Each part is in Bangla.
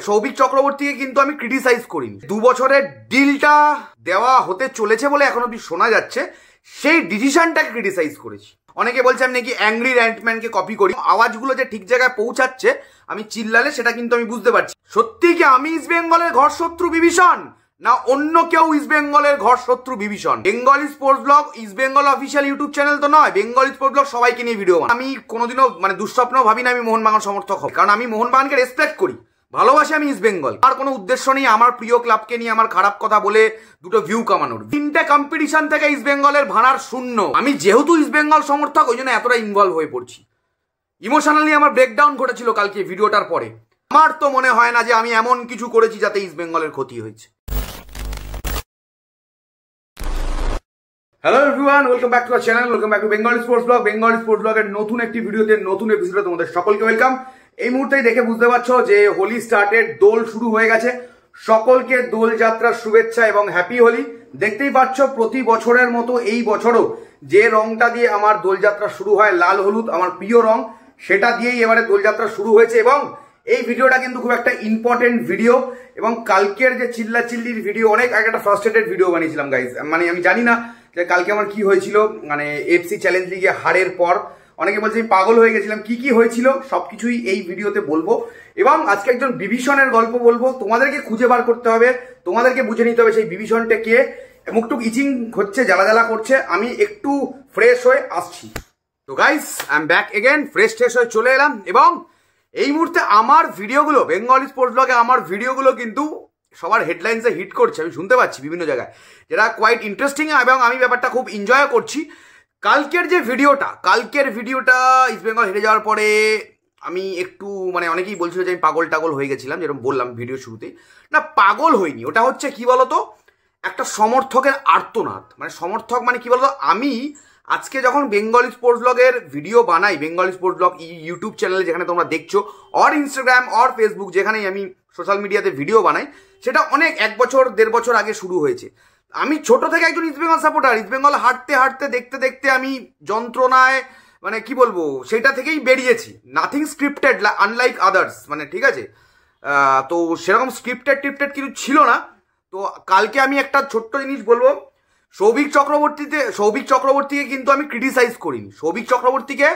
সৌভিক চক্রবর্তীকে কিন্তু আমি ক্রিটিসাইজ করিনি। 2 বছরের ডিলটা দেওয়া হতে চলেছে বলে এখন অব্দি শোনা যাচ্ছে, সেই ডিসিশনটাকে ক্রিটিসাইজ করেছি। অনেকে বলছে আমি নাকি অ্যাংরি র্যান্টম্যানকে কপি করি। আওয়াজগুলো যে ঠিক জায়গায় পৌঁছাচ্ছে আমি চিল্লালে, সেটা কিন্তু আমি বুঝতে পারছি। সত্যি কি আমি ইস্ট বেঙ্গলের ঘর শত্রু বিভীষণ, না অন্য কেউ ইস্ট বেঙ্গলের ঘর শত্রু Bibhishan? Bengali sports blog East Bengal official YouTube channel তো নয়। বেঙ্গলি স্পোর্টস ব্লগ সবাইকে নিয়ে ভিডিও বানাই। আমি কোনোদিনও দুঃস্বপ্নও ভাবি না আমি মোহনবাগান সমর্থক হব, কারণ আমি মোহনবাগানকে রেসপেক্ট করি, ভালোবাসি আমি ইস্ট বেঙ্গল। আর কোনো উদ্দেশ্য নেই আমার প্রিয় ক্লাবকে নিয়ে আমার খারাপ কথা বলে দুটো ভিউ কামানোর। 3টে কম্পিটিশন থেকে ইস্ট বেঙ্গলের ভাড়ার শূন্য। আমি যেহেতু ইস্ট বেঙ্গল সমর্থক, ওই জন্য এতটা ইনভলভ হয়ে পড়ছি। ইমোশনালি আমার ব্রেকডাউন ঘটেছিল কালকে ভিডিওটার পরে। আমার তো মনে হয় না যে আমি এমন কিছু করেছি যাতে ইস্ট বেঙ্গলের ক্ষতি হয়েছে। Hello everyone, welcome back to our channel, welcome back to Bengali sports blog. Bengali sports ব্লগের নতুন একটি ভিডিওতে, নতুন এপিসোডে তোমাদের সকলকে ওয়েলকাম। এই মুহূর্তেই দেখে বুঝতে পারছো যে হোলি স্টার্টেড, দোল শুরু হয়ে গেছে। সকলকে দোল যাত্রার শুভেচ্ছা এবং হ্যাপি হোলি। দেখতেই পাচ্ছ প্রতি বছরের মতো এই বছরও যে রংটা দিয়ে আমার দোলযাত্রা শুরু হয়, লাল হলুদ আমার প্রিয় রং, সেটা দিয়েই এবারে দোলযাত্রা শুরু হয়েছে। এবং এই ভিডিওটা কিন্তু খুব একটা ইম্পর্টেন্ট ভিডিও। এবং কালকের যে চিল্লা চিল্লির ভিডিও, অনেক একটা ফ্রাস্ট্রেটেড ভিডিও বানিয়েছিলাম গাইজ। আমি জানি না যে কালকে আমার কি হয়েছিল, এফসি চ্যালেঞ্জ লিগে হারের পর অনেকে বলছে আমি পাগল হয়ে গেছিলাম। কি হয়েছিল সবকিছুই এই ভিডিওতে বলবো। এবং আজকে একজন বিভীষণের গল্প বলবো। তোমাদেরকে খুঁজে বার করতে হবে, তোমাদেরকে বুঝে নিতে হবে সেই বিভীষণটা কে। মুখটুক ইচিং হচ্ছে, জ্বালা জ্বালা করছে। আমি একটু ফ্রেশ হয়ে আসছি। তো guys, I am back again, fresh হয়ে চলে এলাম। এবং এই মুহূর্তে আমার ভিডিওগুলো, বেঙ্গলি স্পোর্টস ব্লগে আমার ভিডিওগুলো কিন্তু সবার হেডলাইন্সে হিট করছে, আমি শুনতে পাচ্ছি বিভিন্ন জায়গায়, যেটা কোয়াইট ইন্টারেস্টিং। এবং আমি ব্যাপারটা খুব এনজয় করছি। কালকের ভিডিওটা ইস্ট বেঙ্গল হেরে যাওয়ার পরে আমি একটু অনেকেই বলছিল যে আমি পাগল টাগল হয়ে গেছিলাম, যেরকম বললাম ভিডিও শুরুতেই। না, পাগল হইনি। ওটা হচ্ছে কি বলতো, একটা সমর্থকের আর্তনাদ। সমর্থক কি বলতো, আমি আজকে যখন বেঙ্গলি স্পোর্টস ব্লগের ভিডিও বানাই, বেঙ্গলি স্পোর্টস ব্লগ ইউটিউব চ্যানেলে যেখানে তোমরা দেখছো, অর ইনস্টাগ্রাম অর ফেসবুক, যেখানেই আমি সোশ্যাল মিডিয়াতে ভিডিও বানাই, সেটা অনেক 1 বছর 1.5 বছর আগে শুরু হয়েছে। আমি ছোট থেকে একজন east Bengal supporter. East Bengal হাঁটতে দেখতে আমি যন্ত্রণায় কি বলবো, সেটা থেকেই বেরিয়েছি। নাথিং স্ক্রিপ্টেড, আনলাইক আদার্স, ঠিক আছে। তো সেরকম স্ক্রিপ্টেড কিছু ছিল না। তো কালকে আমি একটা ছোট্ট জিনিস বলবো। সৌভিক চক্রবর্তীকে কিন্তু আমি ক্রিটিসাইজ করিনি। সৌভিক চক্রবর্তীকে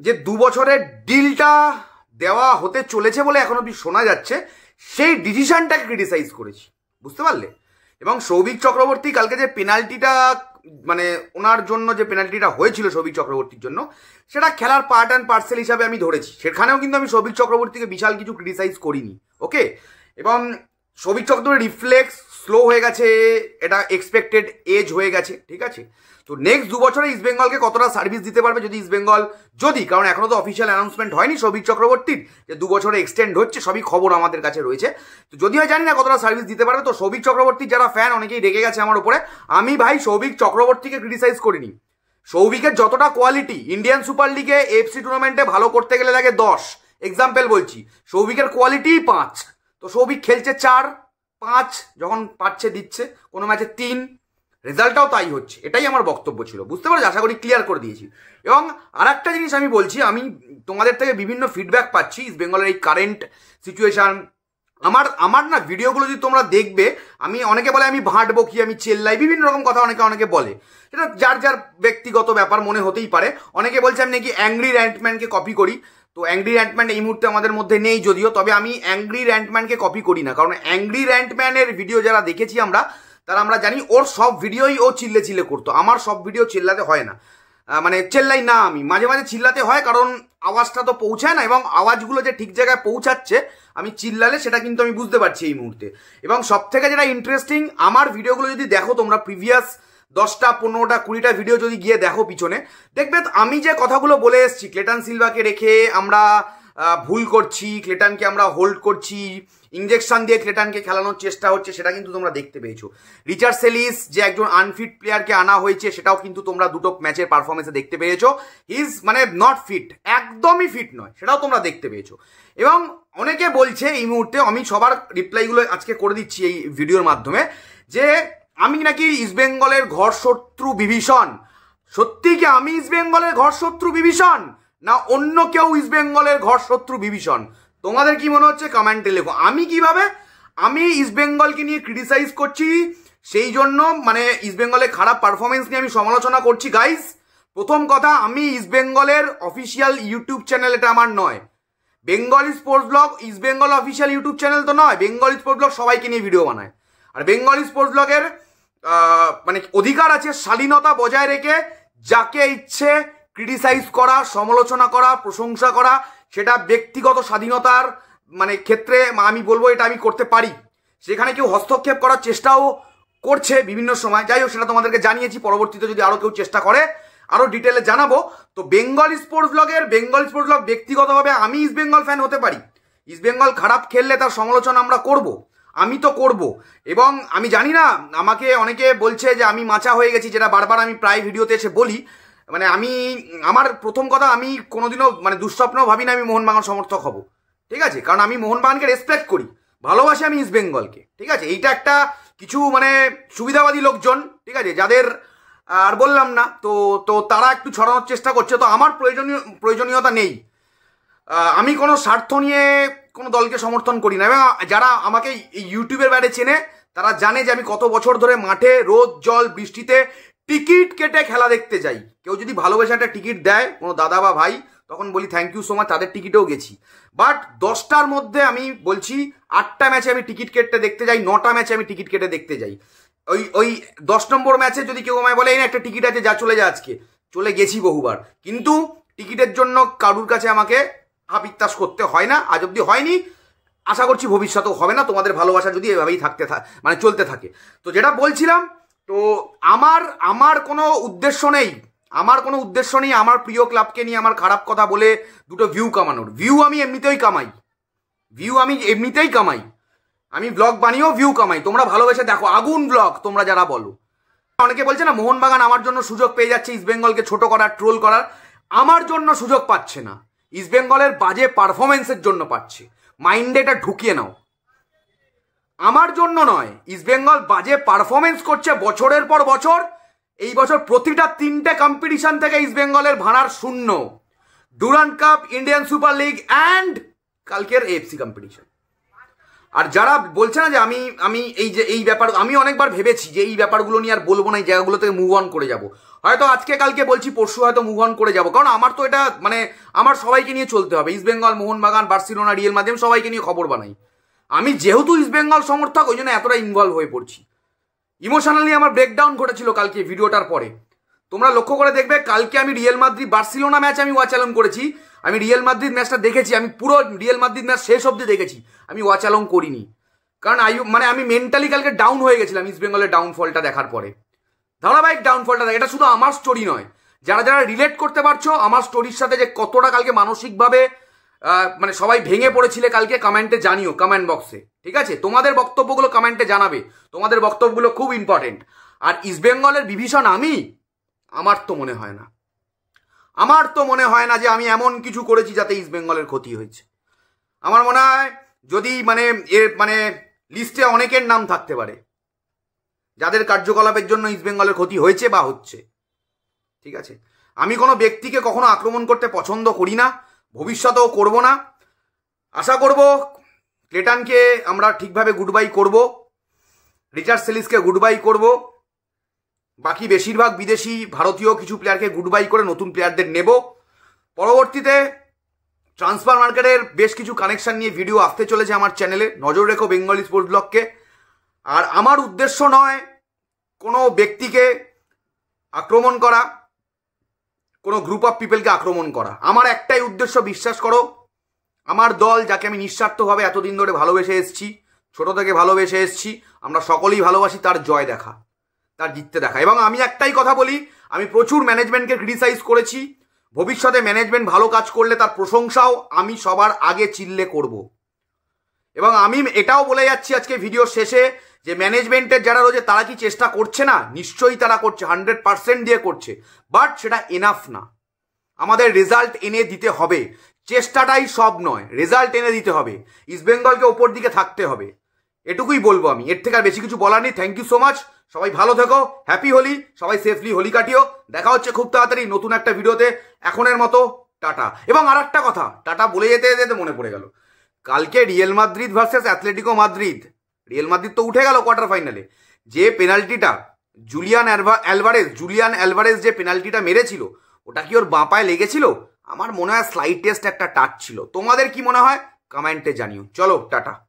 যে 2 বছরের ডিলটা দেওয়া হতে চলেছে বলে এখন অব্দি শোনা যাচ্ছে, সেই ডিসিশনটাকে ক্রিটিসাইজ করেছি, বুঝতে পারলে। এবং সৌভিক চক্রবর্তী কালকে যে পেনাল্টিটা, ওনার জন্য যে পেনাল্টিটা হয়েছিল সৌভিক চক্রবর্তীর জন্য, সেটা খেলার পার্ট অ্যান্ড পার্সেল হিসাবে আমি ধরেছি। সেখানেও কিন্তু আমি সৌভিক চক্রবর্তীকে বিশাল কিছু ক্রিটিসাইজ করিনি, ওকে। এবং সৌভিক চক্রবর্তীর রিফ্লেক্স স্লো হয়ে গেছে, এটা এক্সপেক্টেড এজ হয়ে গেছে, ঠিক আছে। তো নেক্সট 2 বছরে ইস্ট বেঙ্গলকে কতটা সার্ভিস দিতে পারবে, যদি ইস্ট বেঙ্গল কারণ এখনো তো অফিসিয়াল অ্যানাউন্সমেন্ট হয়নি সৌভিক চক্রবর্তীর যে 2 বছরে এক্সটেন্ড হচ্ছে, সবই খবর আমাদের কাছে রয়েছে। তো যদি হয় জানি না কতটা সার্ভিস দিতে পারবে। তো সৌভিক চক্রবর্তীর যারা ফ্যান, অনেকেই রেগে গেছে আমার উপরে। আমি ভাই সৌভিক চক্রবর্তীকে ক্রিটিসাইজ করিনি। সৌভিকের যতটা কোয়ালিটি ইন্ডিয়ান সুপার লিগে এফসি টুর্নামেন্টে ভালো করতে গেলে লাগে 10, এক্সাম্পল বলছি, সৌভিকের কোয়ালিটি 5। তো সৌভিক খেলছে 4-5, যখন পাচ্ছে দিচ্ছে, কোনো ম্যাচে 3, রেজাল্টটাও তাই হচ্ছে। এটাই আমার বক্তব্য ছিল, বুঝতে পারছি, আশা করি ক্লিয়ার করে দিয়েছি। এবং আরেকটা জিনিস আমি বলছি, আমি তোমাদের থেকে বিভিন্ন ফিডব্যাক পাচ্ছি ইস্ট বেঙ্গলের এই কারেন্ট সিচুয়েশন। আমার না ভিডিওগুলো যদি তোমরা দেখবে, আমি অনেকে বলে আমি ভাঁটবো কি, আমি চেল্লাই, বিভিন্ন রকম কথা অনেকে বলে। সেটা যার ব্যক্তিগত ব্যাপার মনে হতেই পারে। অনেকে বলছে আমি নাকি অ্যাংরি র্যান্টম্যানকে কপি করি। তো অ্যাংরি র্যান্টম্যান এই মুহূর্তে আমাদের মধ্যে নেই যদিও, তবে আমি অ্যাংরি র্যান্টম্যানকে কপি করি না। কারণ অ্যাংরি র্যান্টম্যানের ভিডিও যারা দেখেছি আমরা জানি ওর সব ভিডিওই ও চিল্লে করতো। আমার সব ভিডিও চিল্লাতে হয় না, চেল্লাই না, আমি মাঝে মাঝে চিল্লাতে হয়, কারণ আওয়াজটা তো পৌঁছায় না। এবং আওয়াজগুলো যে ঠিক জায়গায় পৌঁছাচ্ছে আমি চিল্লালে, সেটা কিন্তু আমি বুঝতে পারছি এই মুহূর্তে। এবং সব থেকে যেটা ইন্টারেস্টিং, আমার ভিডিওগুলো যদি দেখো তোমরা, প্রিভিয়াস 10টা 15টা 20টা ভিডিও যদি গিয়ে দেখো পিছনে, দেখবে আমি যে কথাগুলো বলে এসেছি, ক্লেটন সিলভাকে রেখে আমরা ভুল করছি, ক্লেটনকে আমরা হোল্ড করছি, ইঞ্জেকশন দিয়ে ক্লেটনকে খেলানোর চেষ্টা হচ্ছে, সেটা কিন্তু তোমরা দেখতে পেয়েছো। রিচার্ড সেলিস যে একজন আনফিট প্লেয়ারকে আনা হয়েছে, সেটাও কিন্তু তোমরা 2টো ম্যাচের পারফরমেন্সে দেখতে পেয়েছো। ইজ নট ফিট, একদমই ফিট নয়, সেটাও তোমরা দেখতে পেয়েছো। এবং অনেকে বলছে এই মুহূর্তে, আমি সবার রিপ্লাইগুলো আজকে করে দিচ্ছি এই ভিডিওর মাধ্যমে, যে আমি নাকি ইস্ট বেঙ্গলের ঘর শত্রু বিভীষণ। সত্যি কি আমি ইস্ট বেঙ্গলের ঘর শত্রু বিভীষণ, না অন্য কেউ ইস্ট বেঙ্গলের ঘর শত্রু বিভীষণ? তোমাদের কি মনে হচ্ছে কমেন্টে লেখো। আমি কিভাবে আমি ইস্ট বেঙ্গলকে নিয়ে ক্রিটিসাইজ করছি, সেই জন্য মানে ইস্ট বেঙ্গলের খারাপ পারফরমেন্স নিয়ে আমি সমালোচনা করছি। গাইস, প্রথম কথা, আমি ইস্ট বেঙ্গলের অফিসিয়াল ইউটিউব চ্যানেল, এটা আমার নয়। Bengali sports blog East Bengal official YouTube channel তো নয়। বেঙ্গলি স্পোর্টস ব্লগ সবাইকে নিয়ে ভিডিও বানায়, আর বেঙ্গলি স্পোর্টস ব্লগের মানে অধিকার আছে শালীনতা বজায় রেখে যাকে ইচ্ছে ক্রিটিসাইজ করা, সমালোচনা করা, প্রশংসা করা, সেটা ব্যক্তিগত স্বাধীনতার মানে ক্ষেত্রে আমি বলবো এটা আমি করতে পারি। সেখানে কেউ হস্তক্ষেপ করার চেষ্টাও করছে বিভিন্ন সময়, যাই হোক সেটা তোমাদেরকে জানিয়েছি। পরবর্তীতে যদি আরও কেউ চেষ্টা করে আরও ডিটেলে জানাবো। তো বেঙ্গল স্পোর্টস ব্লগ ব্যক্তিগতভাবে আমি ইস্ট বেঙ্গল ফ্যান হতে পারি। ইস্ট বেঙ্গল খারাপ খেললে তার সমালোচনা আমরা করব, আমি তো করব। এবং আমি জানি না, আমাকে অনেকে বলছে যে আমি মাচা হয়ে গেছি, যেটা বারবার আমি প্রায় ভিডিওতে এসে বলি। মানে আমার প্রথম কথা, আমি কোনোদিনও মানে দুঃস্বপ্নও ভাবি না আমি মোহনবাগান সমর্থক হব, ঠিক আছে? কারণ আমি মোহনবাগানকে রেসপেক্ট করি, ভালোবাসি আমি ইস্ট বেঙ্গলকে, ঠিক আছে? এইটা একটা কিছু মানে সুবিধাবাদী লোকজন, ঠিক আছে, যাদের আর বললাম না, তো তারা একটু ছড়ানোর চেষ্টা করছে। তো আমার প্রয়োজনীয়তা নেই। আমি কোনো স্বার্থ নিয়ে কোনো দলকে সমর্থন করি না। এবং যারা আমাকে ইউটিউবের বাইরে চেনে তারা জানে যে আমি কত বছর ধরে মাঠে রোদ জল বৃষ্টিতে টিকিট কেটে খেলা দেখতে যাই। কেউ যদি ভালোবেসে একটা টিকিট দেয় কোনো দাদা বা ভাই, তখন বলি থ্যাংক ইউ সো মাচ, তাদের টিকিটেও গেছি। বাট 10টার মধ্যে আমি বলছি 8টা ম্যাচে আমি টিকিট কেটে দেখতে যাই, 9টা ম্যাচে আমি টিকিট কেটে দেখতে যাই। ওই 10 নম্বর ম্যাচে যদি কেউ আমায় বলে এই না একটা টিকিট আছে, যা চলে যা, আজকে চলে গেছি বহুবার, কিন্তু টিকিটের জন্য কারুর কাছে আমাকে হাপিত্তাস করতে হয় না, আজ অব্দি হয়নি, আশা করছি ভবিষ্যতেও হবে না, তোমাদের ভালোবাসা যদি এভাবেই মানে চলতে থাকে। তো যেটা বলছিলাম, তো আমার কোনো উদ্দেশ্য নেই, আমার প্রিয় ক্লাবকে নিয়ে আমার খারাপ কথা বলে দুটো ভিউ কামানোর। ভিউ আমি এমনিতেই কামাই, আমি ব্লগ বানিয়েও ভিউ কামাই। তোমরা ভালোবেসে দেখো আগুন ব্লগ, তোমরা যারা বলো। অনেকে বলছে না মোহনবাগান আমার জন্য সুযোগ পেয়ে যাচ্ছে ইস্ট বেঙ্গলকে ছোট করার, ট্রোল করার। আমার জন্য সুযোগ পাচ্ছে না, ইস্ট বেঙ্গলের বাজে পারফরমেন্সের জন্য পাচ্ছে। মাইন্ডে এটা ঢুকিয়ে নাও, আমার জন্য নয়। ইস্ট বেঙ্গল বাজে পারফরমেন্স করছে বছরের পর বছর। এই বছর প্রতিটা 3টে কম্পিটিশন থেকে ইস্ট বেঙ্গলের ভাড়ার শূন্য। Durand cup, Indian super league and কালকের এএফসি কম্পিটিশন। আর যারা বলছে না যে আমি এই ব্যাপার, আমি অনেকবার ভেবেছি যে এই ব্যাপারগুলো নিয়ে আর বলবো না, এই জায়গাগুলো থেকে মুভ অন করে যাব। হয়তো আজকে কালকে বলছি, পরশু হয়তো মুভ অন করে যাব, কারণ আমার তো এটা মানে আমার সবাইকে নিয়ে চলতে হবে। East Bengal, Mohun Bagan, Barcelona, real Madrid, সবাইকে নিয়ে খবর বানাই। আমি যেহেতু ইস্ট বেঙ্গল সমর্থক, ওই জন্য এতটা ইনভলভ হয়ে পড়ছি। ইমোশনালি আমার ব্রেকডাউন ঘটেছিল কালকে ভিডিওটার পরে। তোমরা লক্ষ্য করে দেখবে, কালকে আমি রিয়েল মাদ্রিদ বার্সেলোনা ম্যাচ আমি ওয়াচ অ্যালং করেছি। আমি রিয়েল মাদ্রিদ ম্যাচটা দেখেছি, আমি পুরো রিয়েল মাদ্রিদ ম্যাচ শেষ অবধি দেখেছি, আমি ওয়াচ অ্যালং করিনি। কারণ আমি মেন্টালি কালকে ডাউন হয়ে গেছিলাম ইস্ট বেঙ্গলের ডাউনফলটা দেখার পরে, ধারাবাহিক ডাউনফলটা। এটা শুধু আমার স্টোরি নয়, যারা যারা রিলেট করতে পারছো আমার স্টোরির সাথে, যে কতটা কালকে মানসিকভাবে মানে সবাই ভেঙে পড়েছিলে কালকে, কমেন্টে জানিও, কমেন্ট বক্সে, ঠিক আছে? তোমাদের বক্তব্যগুলো কমেন্টে জানাবে, তোমাদের বক্তব্যগুলো খুব ইম্পর্টেন্ট। আর ইস্ট বেঙ্গলের বিভীষণ আমার তো মনে হয় না যে আমি এমন কিছু করেছি যাতে ইস্ট বেঙ্গলের ক্ষতি হয়েছে। আমার মনে হয় যদি মানে লিস্টে অনেকের নাম থাকতে পারে যাদের কার্যকলাপের জন্য ইস্ট বেঙ্গলের ক্ষতি হয়েছে বা হচ্ছে, ঠিক আছে? আমি কোনো ব্যক্তিকে কখনো আক্রমণ করতে পছন্দ করি না, ভবিষ্যতেও করব না। আশা করব ক্লেটনকে আমরা ঠিকভাবে গুড বাই করব, রিচার্ড সেলিসকে গুড বাই করব, বাকি বেশিরভাগ বিদেশি ভারতীয় কিছু প্লেয়ারকে গুড বাই করে নতুন প্লেয়ারদের নেব। পরবর্তীতে ট্রান্সফার মার্কেটের বেশ কিছু কানেকশন নিয়ে ভিডিও আসতে চলেছে আমার চ্যানেলে, নজর রেখো বেঙ্গলি স্পোর্টস ব্লগকে। আর আমার উদ্দেশ্য নয় কোনো ব্যক্তিকে আক্রমণ করা, কোনো গ্রুপ অফ পিপলকে আক্রমণ করা। আমার একটাই উদ্দেশ্য, বিশ্বাস করো, আমার দল যাকে আমি নিঃস্বার্থভাবে এতদিন ধরে ভালোবেসে এসেছি, ছোট থেকে ভালোবেসে এসেছি, আমরা সকলেই ভালোবাসি তার জয় দেখা, তার জিততে দেখা। এবং আমি একটাই কথা বলি, আমি প্রচুর ম্যানেজমেন্টকে ক্রিটিসাইজ করেছি। ভবিষ্যতে ম্যানেজমেন্ট ভালো কাজ করলে তার প্রশংসাও আমি সবার আগে চিল্লে করব। এবং আমি এটাও বলে যাচ্ছি আজকে ভিডিওর শেষে যে ম্যানেজমেন্টের যারা রয়েছে তারা কি চেষ্টা করছে না? নিশ্চয়ই তারা করছে, 100% দিয়ে করছে, বাট সেটা এনাফ না। আমাদের রেজাল্ট এনে দিতে হবে, চেষ্টাটাই সব নয়, রেজাল্ট এনে দিতে হবে। ইস্ট বেঙ্গলকে ওপর দিকে থাকতে হবে, এটুকুই বলবো আমি, এর থেকে আর বেশি কিছু বলার নেই। থ্যাংক ইউ সো মাচ, সবাই ভালো থেকো, হ্যাপি হোলি, সবাই সেফলি হোলি কাটিও। দেখা হচ্ছে খুব তাড়াতাড়ি নতুন একটা ভিডিওতে। এখনের মতো টাটা। এবং আর একটা কথা, টাটা বলে যেতে যেতে মনে পড়ে গেল, কালকে real Madrid versus Atletico Madrid, real Madrid তো উঠে গেল কোয়ার্টার ফাইনালে। যে পেনাল্টিটা জুলিয়ান অ্যালভারেজ যে পেনাল্টিটা মেরেছিল, ওটা কি ওর বাঁ পায়ে লেগেছিল? আমার মনে হয় স্লাইটেস্ট একটা টাচ ছিল। তোমাদের কি মনে হয় কমেন্টে জানিও। চলো টাটা।